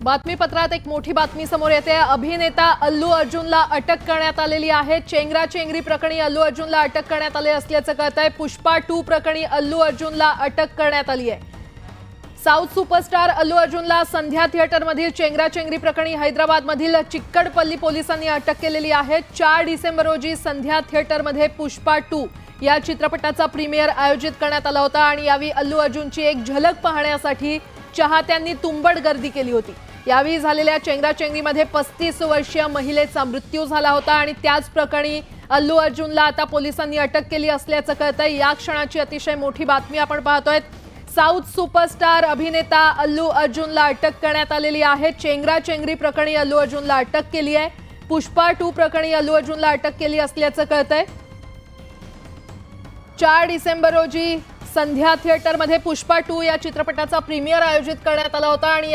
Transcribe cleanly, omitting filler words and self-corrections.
बातमीपत्रात एक मोठी बातमी समोर येते। अभिनेता अल्लू अर्जुनला अटक करण्यात आलेली आहे। चेंगराचेंगरी प्रकरणी अल्लू अर्जुनला अटक करण्यात आले असल्याचं कळतंय। पुष्पा 2 प्रकरणी अल्लू अर्जुनला अटक करण्यात आली आहे। साऊथ सुपरस्टार अल्लू अर्जुनला संध्या थिएटरमधील चेंगराचेंगरी प्रकरणी हैदराबादमधील चिक्कडपल्ली पोलिसांनी अटक केलेली आहे। 4 डिसेंबर रोजी संध्या थिएटरमध्ये पुष्पा 2 या चित्रपटाचा प्रीमियर आयोजित करण्यात आला होता आणि यावेळी अल्लू अर्जुनची एक झलक पाहण्यासाठी चाहत्यांनी तुंबड गर्दी केली होती। यावेळी झालेल्या चेंगराचेंगरीमध्ये 35 वर्षीय महिलेचा मृत्यू झाला होता आणि त्याच प्रकरणी अल्लू अर्जुनला आता पोलिसांनी अटक केली असल्याचं कळतंय। या क्षणाची अतिशय मोठी बातमी आपण पाहतोय। साऊथ सुपरस्टार अभिनेता अल्लू अर्जुनला अटक करण्यात आलेली आहे। चेंगराचेंगरी प्रकरणी अल्लू अर्जुनला अटक केली आहे। पुष्पा 2 प्रकरणी अल्लू अर्जुनला अटक केली असल्याचं कळतंय। 4 डिसेंबर रोजी संध्या थिएटरमध्ये पुष्पा 2 या चित्रपटाचा प्रीमियर आयोजित करण्यात आला होता आणि